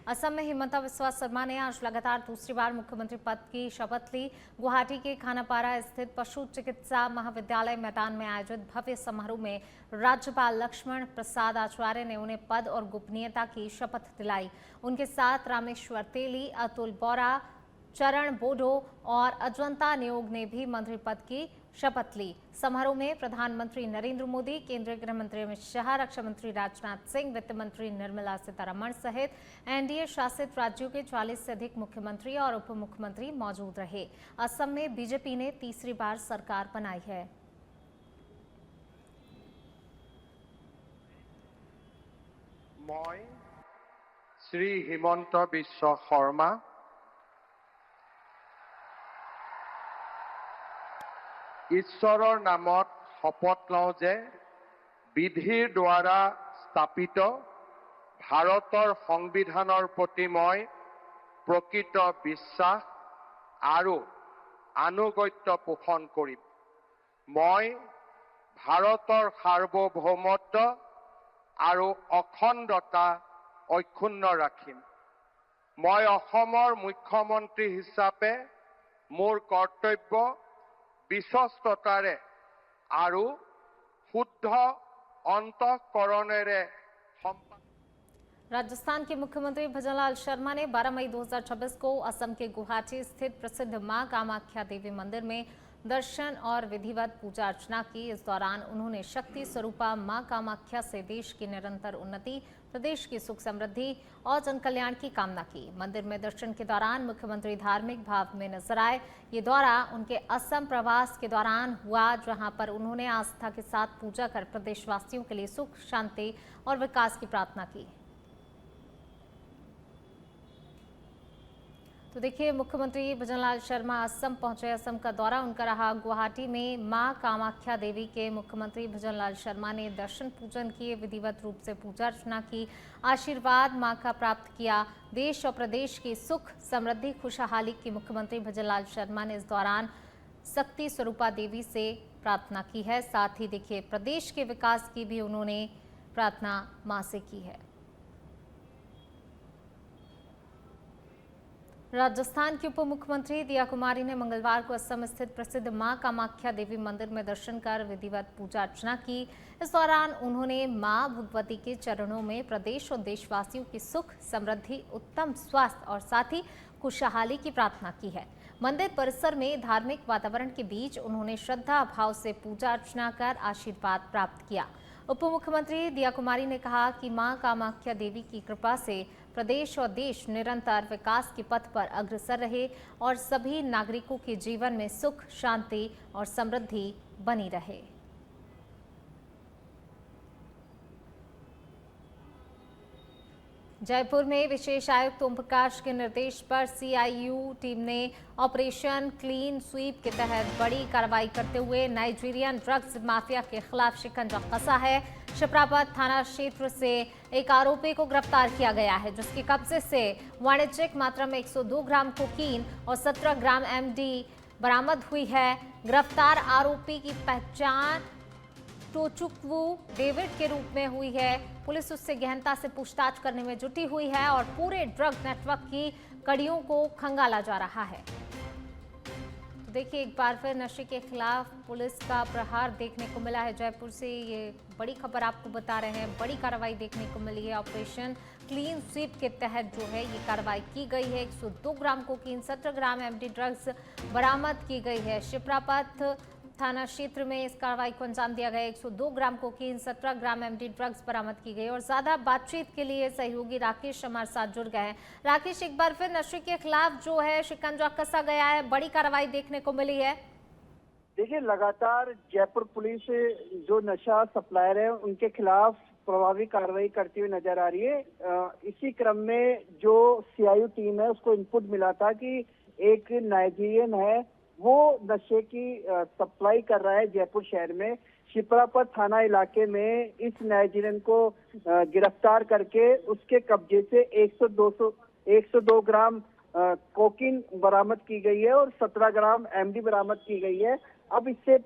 असम में हिमंता बिस्वा शर्मा ने आज लगातार दूसरी बार मुख्यमंत्री पद की शपथ ली। गुवाहाटी के खानापारा स्थित पशु चिकित्सा महाविद्यालय मैदान में आयोजित भव्य समारोह में राज्यपाल लक्ष्मण प्रसाद आचार्य ने उन्हें पद और गोपनीयता की शपथ दिलाई। उनके साथ रामेश्वर तेली, अतुल बोरा, चरण बोडो और अजंता नियोग ने भी मंत्री पद की शपथ ली। समारोह में प्रधानमंत्री नरेंद्र मोदी, केंद्रीय गृह मंत्री अमित शाह, रक्षा मंत्री राजनाथ सिंह, वित्त मंत्री निर्मला सीतारमण सहित एनडीए शासित राज्यों के 40 से अधिक मुख्यमंत्री और उप मुख्यमंत्री मौजूद रहे। असम में बीजेपी ने तीसरी बार सरकार बनाई है। मैं श्री हिमंता बिस्वा शर्मा ঈশ্বৰৰ নামত শপত লওঁ যে বিধিৰ দ্বাৰা স্থাপিত ভাৰতৰ সংবিধানৰ প্ৰতি মই প্ৰকৃত বিশ্বাস আৰু আনুগত্য পোষণ কৰিম। মই ভাৰতৰ সাৰ্বভৌমত্ব আৰু অখণ্ডতা অক্ষুণ্ণ ৰাখিম। মই অসমৰ মুখ্যমন্ত্ৰী হিচাপে মোৰ কৰ্তব্য বিশ্বস্ততাৰে আৰু শুদ্ধ অন্তঃকৰণেৰে राजस्थान के मुख्यमंत्री भजनलाल शर्मा ने 12 मई 2026 को असम के गुवाहाटी स्थित प्रसिद्ध मां कामाख्या देवी मंदिर में दर्शन और विधिवत पूजा अर्चना की। इस दौरान उन्होंने शक्ति स्वरूपा मां कामाख्या से देश की निरंतर उन्नति, प्रदेश की सुख समृद्धि और जन कल्याण की कामना की। मंदिर में दर्शन के दौरान मुख्यमंत्री धार्मिक भाव में नजर आए। ये दौरा उनके असम प्रवास के दौरान हुआ, जहां पर उन्होंने आस्था के साथ पूजा कर प्रदेशवासियों के लिए सुख, शांति और विकास की प्रार्थना की। तो देखिए, मुख्यमंत्री भजनलाल शर्मा असम पहुंचे। असम का दौरा उनका रहा। गुवाहाटी में मां कामाख्या देवी के मुख्यमंत्री भजनलाल शर्मा ने दर्शन पूजन किए, विधिवत रूप से पूजा अर्चना की, आशीर्वाद मां का प्राप्त किया। देश और प्रदेश की सुख, समृद्धि, खुशहाली की मुख्यमंत्री भजनलाल शर्मा ने इस दौरान शक्ति स्वरूपा देवी से प्रार्थना की है। साथ ही देखिए, प्रदेश के विकास की भी उन्होंने प्रार्थना मां से की है। राजस्थान की उप मुख्यमंत्री दिया कुमारी ने मंगलवार को असम स्थित प्रसिद्ध मां कामाख्या देवी मंदिर में दर्शन कर विधिवत पूजा अर्चना की। इस दौरान उन्होंने मां भगवती के चरणों में प्रदेश और देशवासियों की सुख, समृद्धि, उत्तम स्वास्थ्य और साथ ही खुशहाली की प्रार्थना की है। मंदिर परिसर में धार्मिक वातावरण के बीच उन्होंने श्रद्धा भाव से पूजा अर्चना कर आशीर्वाद प्राप्त किया। उप मुख्यमंत्री दिया कुमारी ने कहा कि मां कामाख्या देवी की कृपा से प्रदेश और देश निरंतर विकास के पथ पर अग्रसर रहे और सभी नागरिकों के जीवन में सुख, शांति और समृद्धि बनी रहे। जयपुर में विशेष आयुक्त ओम प्रकाश के निर्देश पर सीआईयू टीम ने ऑपरेशन क्लीन स्वीप के तहत बड़ी कार्रवाई करते हुए नाइजीरियन ड्रग्स माफिया के खिलाफ शिकंजा कसा है। शिप्रापत थाना क्षेत्र से एक आरोपी को गिरफ्तार किया गया है, जिसके कब्जे से वाणिज्यिक मात्रा में 102 ग्राम कोकीन और 17 ग्राम एमडी बरामद हुई है। गिरफ्तार आरोपी की पहचान टोचुक्वू डेविड के रूप में हुई है। पुलिस उससे गहनता से पूछताछ करने में जुटी हुई है और पूरे ड्रग नेटवर्क की कड़ियों को खंगाला जा रहा है। देखिए, एक बार फिर नशे के खिलाफ पुलिस का प्रहार देखने को मिला है। जयपुर से ये बड़ी खबर आपको बता रहे हैं। बड़ी कार्रवाई देखने को मिली है। ऑपरेशन क्लीन स्वीप के तहत जो है ये कार्रवाई की गई है। 102 ग्राम कोकीन, 17 ग्राम एमडी ड्रग्स बरामद की गई है। शिप्रापत थाना क्षेत्र में इस कार्रवाई को अंजाम दिया गया। 102 ग्राम कोकीन, 17 ग्राम एमडी ड्रग्स बरामद की गई। और ज्यादा बातचीत के लिए सहयोगी राकेश हमारे साथ जुड़ गए हैं। राकेश, एक बार फिर नशे के खिलाफ जो है शिकंजा कसा गया है, बड़ी कार्रवाई देखने को मिली है। देखिए, लगातार जयपुर पुलिस जो नशा सप्लायर है उनके खिलाफ प्रभावी कार्रवाई करती हुई नजर आ रही है। इसी क्रम में जो सीआईयू टीम है उसको इनपुट मिला था कि एक नाइजीरियन है, वो नशे की सप्लाई कर रहा है जयपुर शहर में। शिप्रापत थाना इलाके में इस नाइजीरियन को गिरफ्तार करके उसके कब्जे से 102 ग्राम कोकीन बरामद की गई है और 17 ग्राम एमडी बरामद की गई है। अब इससे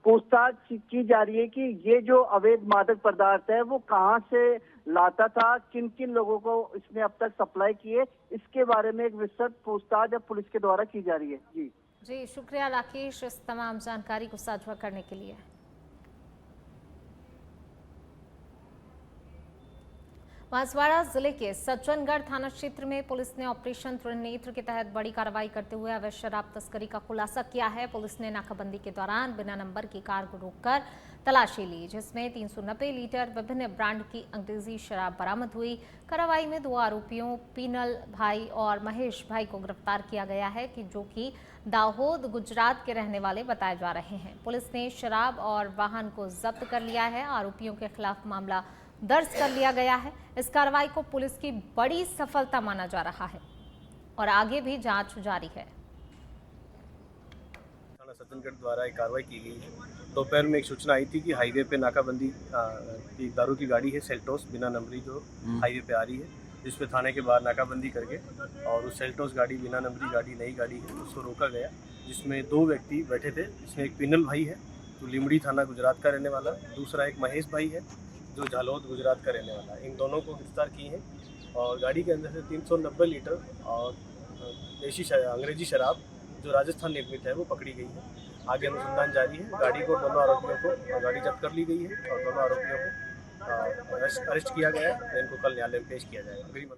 पूछताछ की जा रही है कि ये जो अवैध मादक पदार्थ है वो कहां से लाता था, किन किन लोगों को इसने अब तक सप्लाई किए, इसके बारे में एक विस्तृत पूछताछ अब पुलिस के द्वारा की जा रही है। जी शुक्रिया राकेश इस तमाम जानकारी को साझा करने के लिए। बांसवाड़ा जिले के सज्जनगढ़ थाना क्षेत्र में पुलिस ने ऑपरेशन त्रिनेत्र के तहत बड़ी कार्रवाई करते हुए अवैध शराब तस्करी का खुलासा किया है। पुलिस ने नाकाबंदी के दौरान बिना नंबर की कार को रोककर तलाशी ली, जिसमें 390 लीटर विभिन्न ब्रांड की अंग्रेजी शराब बरामद हुई। कार्रवाई में 2 आरोपियों पीनल भाई और महेश भाई को गिरफ्तार किया गया है जो कि दाहोद गुजरात के रहने वाले बताए जा रहे हैं। पुलिस ने शराब और वाहन को जब्त कर लिया है। आरोपियों के खिलाफ मामला दर्ज कर लिया गया है। इस कार्रवाई को पुलिस की बड़ी सफलता माना जा रहा है और आगे भी जांच जारी है। थाना सज्जनगढ़ द्वारा एक कार्रवाई की गई है। दोपहर में एक सूचना आई थी कि हाईवे पे नाकाबंदी एक दारू की गाड़ी है सेल्टोस बिना नंबरी जो हाईवे पे आ रही है, जिस पे थाने के बाहर नाकाबंदी करके और उस सेल्टोस गाड़ी बिना नंबरी गाड़ी नई गाड़ी है उसको रोका गया, जिसमें 2 व्यक्ति बैठे थे। जिसमें एक पिनल भाई है जो लिमड़ी थाना गुजरात का रहने वाला, दूसरा एक महेश भाई है जो झालोद गुजरात का रहने वाला है। इन दोनों को गिरफ्तार किए हैं और गाड़ी के अंदर से 390 लीटर और देशी अंग्रेजी शराब जो राजस्थान निर्मित है वो पकड़ी गई है। आगे अनुसंधान जारी है। गाड़ी को दोनों आरोपियों को गाड़ी जब्त कर ली गई है और दोनों आरोपियों को अरेस्ट किया गया है। इनको कल न्यायालय में पेश किया जाएगा।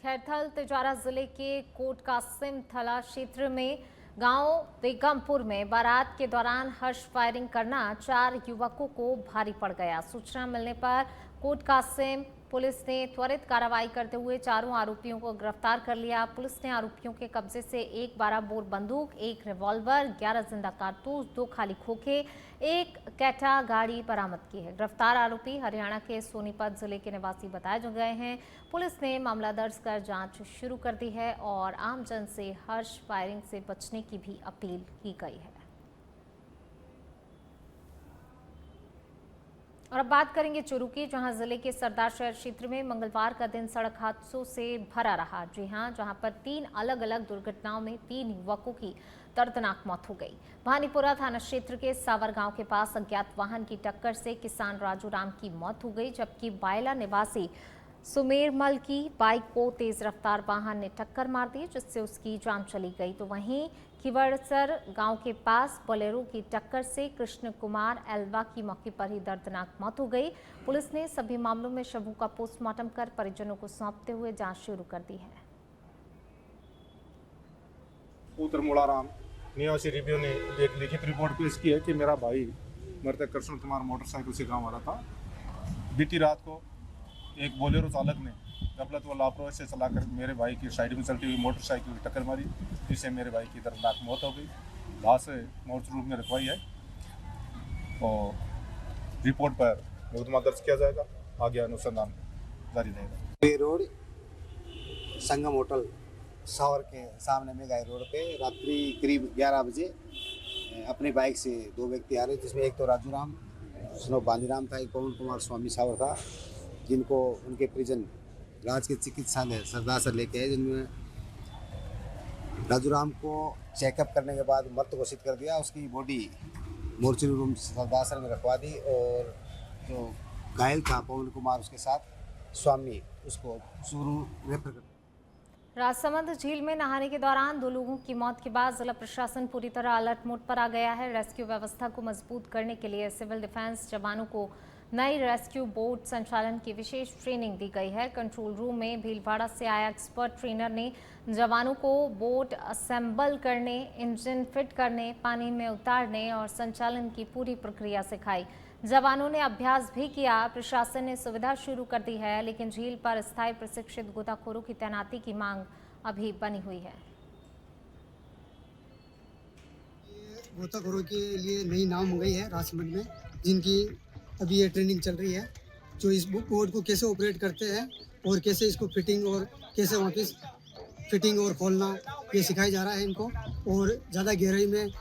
खैरथल तिजारा जिले के कोट कासिम थला क्षेत्र में गांव बेगमपुर में बारात के दौरान हर्ष फायरिंग करना 4 युवकों को भारी पड़ गया। सूचना मिलने पर कोट कासिम पुलिस ने त्वरित कार्रवाई करते हुए चारों आरोपियों को गिरफ्तार कर लिया। पुलिस ने आरोपियों के कब्जे से 1 12 बोर बंदूक, 1 रिवॉल्वर, 11 जिंदा कारतूस, 2 खाली खोखे, 1 कैटा गाड़ी बरामद की है। गिरफ्तार आरोपी हरियाणा के सोनीपत जिले के निवासी बताए जो गए हैं। पुलिस ने मामला दर्ज कर जांच शुरू कर दी है और आमजन से हर्ष फायरिंग से बचने की भी अपील की गई है। और अब बात करेंगे चुरू की, जहां जिले के सरदार शहर क्षेत्र में मंगलवार का दिन सड़क हादसों से भरा रहा। जी हां, जहां पर 3 अलग अलग दुर्घटनाओं में 3 युवकों की दर्दनाक मौत हो गई। भानीपुरा थाना क्षेत्र के सावर गांव के पास अज्ञात वाहन की टक्कर से किसान राजू राम की मौत हो गई, जबकि बायला निवासी सुमेरमल की बाइक को तेज रफ्तार वाहन ने टक्कर मार दी, जिससे उसकी जान चली गई। तो वहीं खिवड़सर गांव के पास बोलेरो की टक्कर से कृष्ण कुमार एल्वा की मौके पर ही दर्दनाक मौत हो गई। पुलिस ने सभी मामलों में शवों का पोस्टमार्टम कर परिजनों को सौंपते हुए जांच शुरू कर दी है। पुत्र मुलाराम निवासी रिव्यू ने एक लिखित रिपोर्ट पेश की है कि मेरा भाई मृतक कृष्ण कुमार मोटरसाइकिल से गाँव आ रहा था। बीती रात को एक बोलेरो चालक ने गफलत व लापरवाही से चलाकर मेरे भाई की साइड में चलती हुई मोटरसाइकिल की टक्कर मारी, जिससे मेरे भाई की दर्दनाक मौत हो गई। लाश मोर्चरी रूम में रखवाई है और रिपोर्ट पर मुकदमा दर्ज किया जाएगा। आगे अनुसंधान जारी रहेगा। रोड संगम होटल सावर के सामने में गाय रोड पे रात्रि करीब 11 बजे अपनी बाइक से 2 व्यक्ति आ रहे, जिसमें एक तो राजू राम स्नो बांदीराम था, एक पवन कुमार स्वामी सावर था, जिनको उनके परिजन राजकीय चिकित्सालय सरदार से लेके आए, जिनमें राजू राम को चेकअप करने के बाद मृत घोषित कर दिया। उसकी बॉडी मोर्चरी रूम सरदार में रखवा दी और जो घायल था पवन कुमार उसके साथ स्वामी उसको चूरू रेफर कर। राजसमंद झील में नहाने के दौरान 2 लोगों की मौत के बाद जिला प्रशासन पूरी तरह अलर्ट मोड पर आ गया है। रेस्क्यू व्यवस्था को मजबूत करने के लिए सिविल डिफेंस जवानों को नई रेस्क्यू बोट संचालन की विशेष ट्रेनिंग दी गई है। कंट्रोल रूम में भीलवाड़ा से आया एक्सपर्ट ट्रेनर ने जवानों को बोट असेंबल करने, इंजन फिट करने, पानी में उतारने और संचालन की पूरी प्रक्रिया सिखाई। जवानों ने अभ्यास भी किया। प्रशासन ने सुविधा शुरू कर दी है, लेकिन झील पर स्थायी प्रशिक्षित गोताखोरों की तैनाती की मांग अभी बनी हुई है। गोताखोरों के लिए नई नाव मंगाई है राजसमंद में, जिनकी अभी ये ट्रेनिंग चल रही है, जो इस बोट को कैसे ऑपरेट करते हैं और कैसे इसको फिटिंग और कैसे वापस फिटिंग और खोलना ये सिखाया जा रहा है इनको। और ज़्यादा गहराई में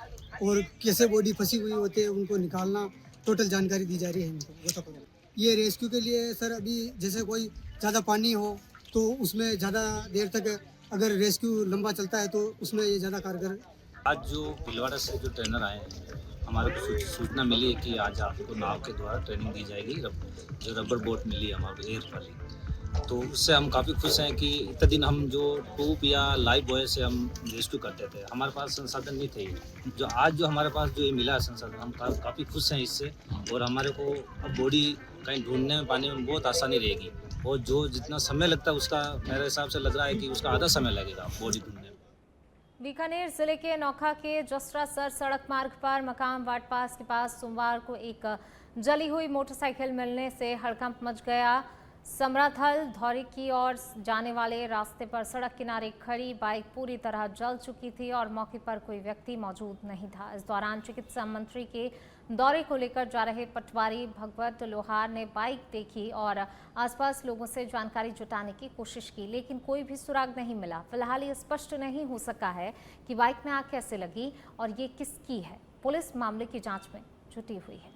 और कैसे बॉडी फंसी हुई होती है उनको निकालना, टोटल जानकारी दी जा रही है इनको गोताखोरों को। ये रेस्क्यू के लिए सर अभी जैसे कोई ज़्यादा पानी हो तो उसमें ज़्यादा देर तक अगर रेस्क्यू लंबा चलता है तो उसमें ये ज़्यादा कारगर। आज जो भीलवाड़ा से जो ट्रेनर आए हैं हमारे को सूचना मिली है कि आज आपको नाव के द्वारा ट्रेनिंग दी जाएगी, जो रबर बोट मिली है हमारे एयर वाली। तो उससे हम काफ़ी खुश हैं कि इतने दिन हम जो टूब या लाइव बॉय से हम रेस्क्यू करते थे, हमारे पास संसाधन नहीं थे। जो आज जो हमारे पास जो ये मिला संसाधन, हम काफ़ी खुश हैं इससे। और हमारे को अब बॉडी कहीं ढूंढने में पाने में बहुत आसानी रहेगी। और जो जितना समय लगता है उसका मेरे हिसाब से लग रहा है कि उसका आधा समय लगेगा बॉडी ढूंढने में। बीकानेर जिले के नौखा के जसरा सर सड़क मार्ग पर मकाम वाट पास के पास सोमवार को एक जली हुई मोटरसाइकिल मिलने से हड़कंप मच गया। समराथल धौरी की ओर जाने वाले रास्ते पर सड़क किनारे खड़ी बाइक पूरी तरह जल चुकी थी और मौके पर कोई व्यक्ति मौजूद नहीं था। इस दौरान चिकित्सा मंत्री के दौरे को लेकर जा रहे पटवारी भगवत लोहार ने बाइक देखी और आसपास लोगों से जानकारी जुटाने की कोशिश की, लेकिन कोई भी सुराग नहीं मिला। फिलहाल ये स्पष्ट नहीं हो सका है कि बाइक में आग कैसे लगी और ये किसकी है। पुलिस मामले की जांच में जुटी हुई है।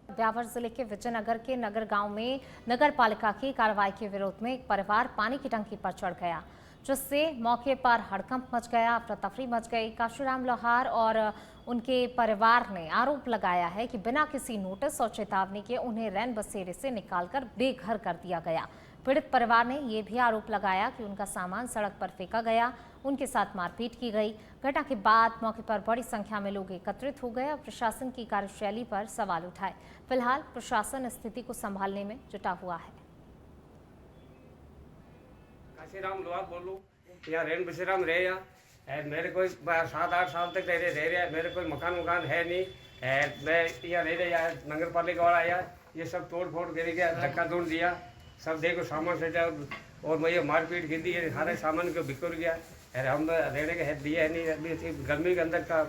ब्यावर जिले के विजयनगर के नगर गांव में नगर पालिका की कार्रवाई के विरोध में एक परिवार पानी की टंकी पर चढ़ गया, जिससे मौके पर हड़कंप मच गया, अफरा-तफरी मच गई। काशीराम लोहार और उनके परिवार ने आरोप लगाया है कि बिना किसी नोटिस और चेतावनी के उन्हें रैन बसेरे से निकालकर बेघर कर दिया गया। पीड़ित परिवार ने यह भी आरोप लगाया कि उनका सामान सड़क पर फेंका गया, उनके साथ मारपीट की गई। घटना के बाद मौके पर बड़ी संख्या में लोग एकत्रित हो गए और प्रशासन की कार्यशैली पर सवाल उठाए। फिलहाल प्रशासन स्थिति को संभालने में जुटा हुआ है। काशीराम लोहार बोलूँ, यहाँ रेन बसेराम रहे यहाँ मेरे कोई 7-8 साल तक रह रहे मेरे कोई मकान है नहीं। मैं यहाँ रह रहे नगर पालिका वाला आया, ये सब तोड़ फोड़ कर गया, धक्का तोड़ दिया, सब देखो सामान से और मैं ये मारपीट की दी, सारे सामान को बिखर गया। हम रहने के है दिया है नहीं, अभी गर्मी के अंदर का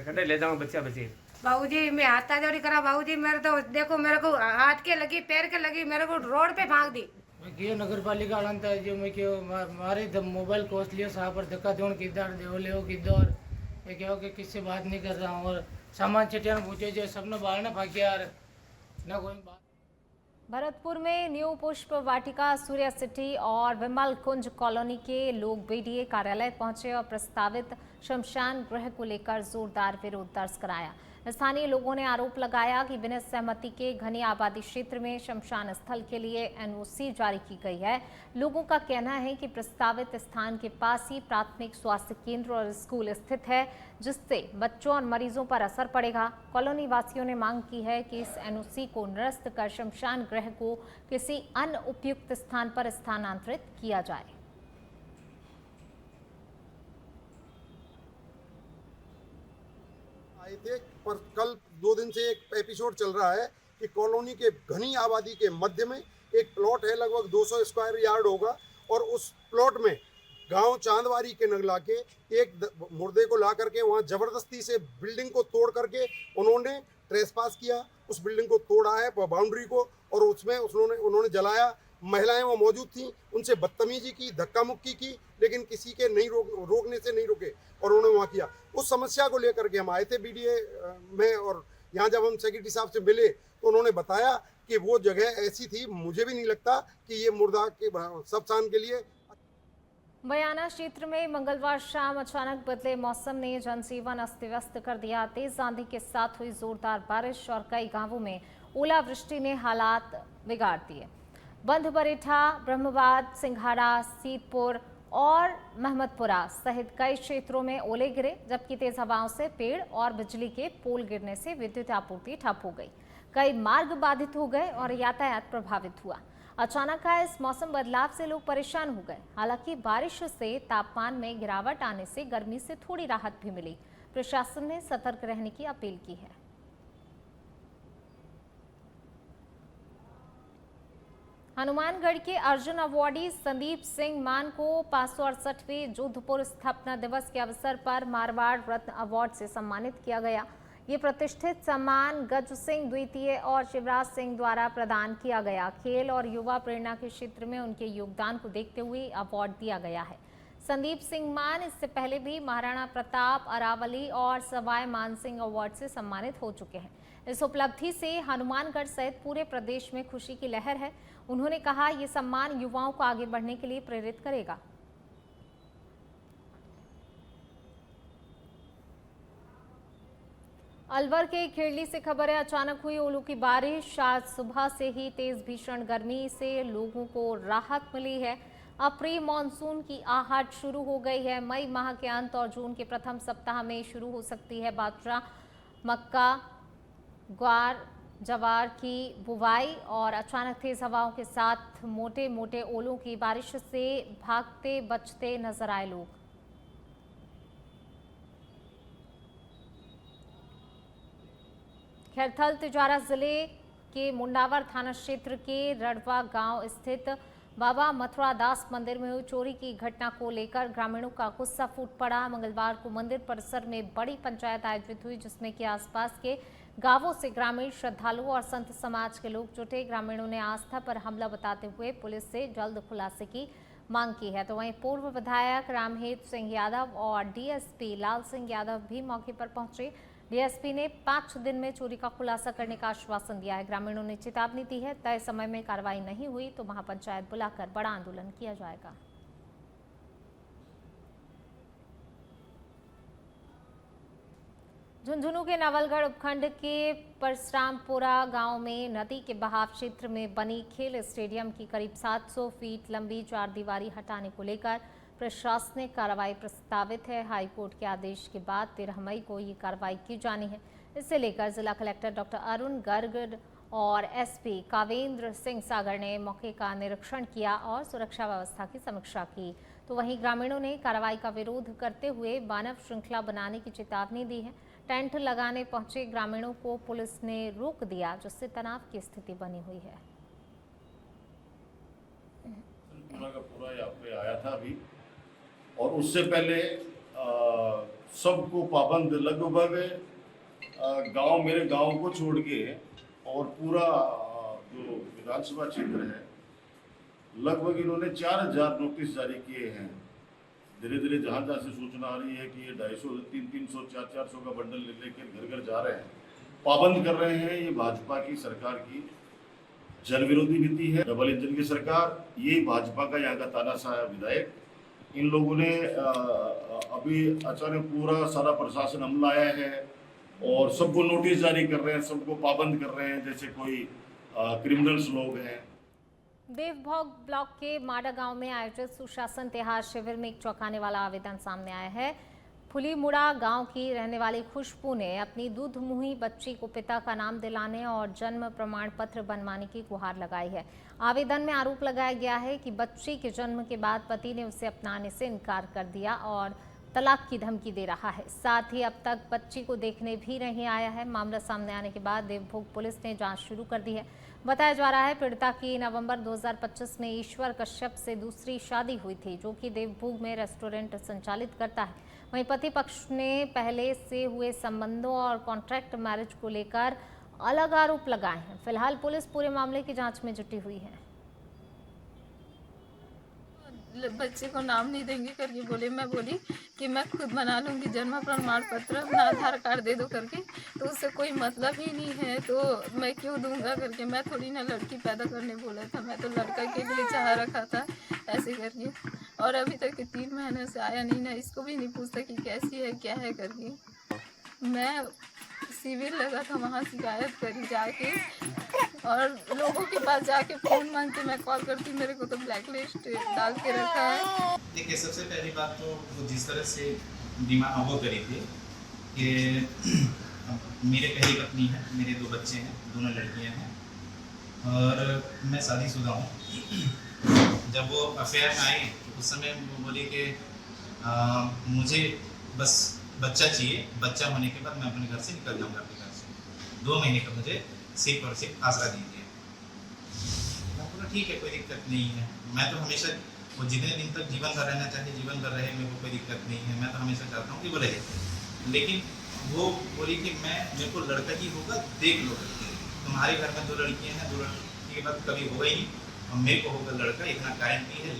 कटे ले जाऊँ बच्चा बच्ची। बाबूजी मैं हाथा जोड़ी करा, बाबूजी मेरे तो देखो मेरे को हाथ के लगी, पैर के लगी, मेरे को रोड पे भाग दी। मैं क्यों नगर पालिका वाला था जो मैं क्यों मारे जब मोबाइल कोस लियो साहब पर धक्का दोन किधर देव ले किधर ये क्या कि किससे बात नहीं कर रहा हूँ और सामान चटियान पूछे जो सबने बाहर ना भाग यार ना कोई बात। भरतपुर में न्यू पुष्प वाटिका, सूर्य सिटी और विमल कुंज कॉलोनी के लोग बीडीए कार्यालय पहुंचे और प्रस्तावित शमशान गृह को लेकर जोरदार विरोध दर्ज कराया। स्थानीय लोगों ने आरोप लगाया कि बिना सहमति के घनी आबादी क्षेत्र में शमशान स्थल के लिए एनओसी जारी की गई है। लोगों का कहना है कि प्रस्तावित स्थान के पास ही प्राथमिक स्वास्थ्य केंद्र और स्कूल स्थित है, जिससे बच्चों और मरीजों पर असर पड़ेगा। कॉलोनी वासियों ने मांग की है कि इस एनओसी को निरस्त कर शमशान गृह को किसी अन्य उपयुक्त स्थान पर स्थानांतरित किया जाए। आए थे पर कल 2 दिन से एक एपिसोड चल रहा है कि कॉलोनी के घनी आबादी के मध्य में एक प्लॉट है, लगभग 200 स्क्वायर यार्ड होगा, और उस प्लॉट में गांव चांदवारी के नगला के एक मुर्दे को ला करके वहां जबरदस्ती से बिल्डिंग को तोड़ करके उन्होंने ट्रेसपास किया, उस बिल्डिंग को तोड़ा है बाउंड्री को, और उसमें उन्होंने जलाया। महिलाएं वो मौजूद थी, उनसे बदतमीजी की, धक्का मुक्की की, लेकिन किसी के नहीं रोकने से नहीं रुके और उन्होंने वहाँ किया। उस समस्या को लेकर के हम आए थे बीडीए में, और यहाँ जब हम सेक्रेटरी साहब से मिले तो उन्होंने बताया कि वो जगह ऐसी थी, मुझे भी नहीं लगता कि ये मुर्दा के शमशान के लिए। बयाना क्षेत्र में मंगलवार शाम अचानक बदले मौसम ने जनजीवन अस्त व्यस्त कर दिया। तेज आंधी के साथ हुई जोरदार बारिश और कई गांवों में ओलावृष्टि ने हालात बिगाड़ दिए। बंध बरेठा, ब्रह्मवाद, सिंघाड़ा, सीतपुर और महमदपुरा सहित कई क्षेत्रों में ओले गिरे, जबकि तेज हवाओं से पेड़ और बिजली के पोल गिरने से विद्युत आपूर्ति ठप हो गई। कई मार्ग बाधित हो गए और यातायात प्रभावित हुआ। अचानक आए इस मौसम बदलाव से लोग परेशान हो गए। हालांकि बारिश से तापमान में गिरावट आने से गर्मी से थोड़ी राहत भी मिली। प्रशासन ने सतर्क रहने की अपील की है। हनुमानगढ़ के अर्जुन अवार्डी संदीप सिंह मान को 568वें जोधपुर स्थापना दिवस के अवसर पर मारवाड़ रत्न अवार्ड से सम्मानित किया गया। ये प्रतिष्ठित सम्मान गज सिंह द्वितीय और शिवराज सिंह द्वारा प्रदान किया गया। खेल और युवा प्रेरणा के क्षेत्र में उनके योगदान को देखते हुए अवार्ड दिया गया है। संदीप सिंह मान इससे पहले भी महाराणा प्रताप, अरावली और सवाई मानसिंह अवार्ड से सम्मानित हो चुके हैं। इस उपलब्धि से हनुमानगढ़ सहित पूरे प्रदेश में खुशी की लहर है। उन्होंने कहा, ये सम्मान युवाओं को आगे बढ़ने के लिए प्रेरित करेगा। अलवर के खेड़ली से खबर है, अचानक हुई ओलों की बारिश। आज सुबह से ही तेज भीषण गर्मी से लोगों को राहत मिली है। अब प्री मानसून की आहट शुरू हो गई है। मई माह के अंत और जून के प्रथम सप्ताह में शुरू हो सकती है बाजरा, मक्का, ग्वार, जवार की बुवाई। और अचानक तेज हवाओं के साथ मोटे मोटे ओलों की बारिश से भागते बचते नजर आए लोग। खैरथल तिजारा जिले के मुंडावर थाना क्षेत्र के रड़वा गांव स्थित बाबा मथुरा दास मंदिर में हुई चोरी की घटना को लेकर ग्रामीणों का गुस्सा फूट पड़ा। मंगलवार को मंदिर परिसर में बड़ी पंचायत आयोजित हुई, जिसमें कि आसपास के गांवों से ग्रामीण, श्रद्धालुओं और संत समाज के लोग जुटे। ग्रामीणों ने आस्था पर हमला बताते हुए पुलिस से जल्द खुलासे की मांग की है। तो वहीं पूर्व विधायक रामहेत सिंह यादव और डीएसपी लाल सिंह यादव भी मौके पर पहुंचे। डीएसपी ने 5 दिन में चोरी का खुलासा करने का आश्वासन दिया है। ग्रामीणों ने चेतावनी दी है, तय समय में कार्रवाई नहीं हुई तो महापंचायत बुलाकर बड़ा आंदोलन किया जाएगा। झुंझुनू के नवलगढ़ उपखंड के परशुरामपुरा गांव में नदी के बहाव क्षेत्र में बनी खेल स्टेडियम की करीब 700 फीट लंबी 4 दीवारी हटाने को लेकर प्रशासनिक कार्रवाई प्रस्तावित है। हाईकोर्ट के आदेश के बाद 13 मई को ये कार्रवाई की जानी है। इससे लेकर जिला कलेक्टर डॉक्टर अरुण गर्ग और एसपी कावेंद्र सिंह सागर ने मौके का निरीक्षण किया और सुरक्षा व्यवस्था की समीक्षा की। तो वहीं ग्रामीणों ने कार्रवाई का विरोध करते हुए मानव श्रृंखला बनाने की चेतावनी दी है। टेंट लगाने पहुंचे ग्रामीणों को पुलिस ने रोक दिया, जिससे तनाव की स्थिति बनी हुई है। पूरा यहाँ पे आया था अभी, और उससे पहले सबको पाबंद लगभग गांव, मेरे गांव को छोड़ के और पूरा जो विधानसभा क्षेत्र है, लगभग इन्होंने 4000 नोटिस जारी किए हैं। धीरे धीरे जहाँ जहाँ से सूचना आ रही है कि ये 250, 300, 400 का बंडल लेकर घर घर जा रहे हैं, पाबंद कर रहे हैं। ये भाजपा की सरकार की जन विरोधी नीति है, डबल इंजन की सरकार। ये भाजपा का यहाँ का तानाशाह विधायक, इन लोगों ने अभी अचानक पूरा सारा प्रशासन हमला आया है और सबको नोटिस जारी कर रहे हैं, सबको पाबंद कर रहे हैं जैसे कोई क्रिमिनल्स लोग हैं। देवभोग ब्लॉक के माडा गांव में आयोजित सुशासन त्योहार शिविर में एक चौंकाने वाला आवेदन सामने आया है। फुलीमुड़ा गांव की रहने वाली खुशबू ने अपनी दूधमुही बच्ची को पिता का नाम दिलाने और जन्म प्रमाण पत्र बनवाने की गुहार लगाई है। आवेदन में आरोप लगाया गया है कि बच्ची के जन्म के बाद पति ने उसे अपनाने से इनकार कर दिया और तलाक की धमकी दे रहा है। साथ ही अब तक बच्ची को देखने भी नहीं आया है। मामला सामने आने के बाद देवभोग पुलिस ने जांच शुरू कर दी है। बताया जा रहा है पीड़िता की नवंबर 2025 में ईश्वर कश्यप से दूसरी शादी हुई थी, जो कि देवभोग में रेस्टोरेंट संचालित करता है। वहीं पति पक्ष ने पहले से हुए संबंधों और कॉन्ट्रैक्ट मैरिज को लेकर अलग आरोप लगाए हैं। फिलहाल पुलिस पूरे मामले की जांच में जुटी हुई है। बच्चे को नाम नहीं देंगे करके बोले, मैं बोली कि मैं खुद बना लूँगी जन्म प्रमाण पत्र, अपना आधार कार्ड दे दो करके, तो उससे कोई मतलब ही नहीं है, तो मैं क्यों दूंगा करके। मैं थोड़ी ना लड़की पैदा करने बोला था, मैं तो लड़का के लिए चाह रखा था ऐसे करके। और अभी तक 3 महीने से आया नहीं, ना इसको भी नहीं पूछता कि कैसी है क्या है करके। मैं शिविर लगा था, वहाँ शिकायत करी जाके, और लोगों के पास जाके फ़ोन मांगते, मैं कॉल करती, मेरे को तो ब्लैक लिस्ट डाल के रखा है। देखिए, सबसे पहली बात तो वो जिस तरह से डिमांड वो करी थी कि मेरे पहली पत्नी है, मेरे 2 बच्चे हैं, दोनों लड़कियां हैं और मैं शादीशुदा हूँ। जब वो अफेयर में आई तो उस समय वो बोली कि मुझे बस बच्चा चाहिए, बच्चा होने के बाद मैं अपने घर से निकल जाऊँगा अपने घर से। 2 महीने का मुझे सिर्फ और सिर्फ आसरा दीजिए। मैं बोला ठीक है, कोई दिक्कत नहीं है। मैं तो हमेशा वो जितने दिन तक जीवन भर रहना चाहे जीवन भर रहे, मेरे को कोई दिक्कत नहीं है। मैं तो हमेशा चाहता हूँ कि वो रहे। लेकिन वो बोली कि मेरे को लड़का ही होगा, देख लो, तुम्हारे घर में 2 लड़कियाँ हैं, 2 लड़की के बाद कभी होगा ही नहीं, और मेरे को होगा लड़का, इतना गारंटी है।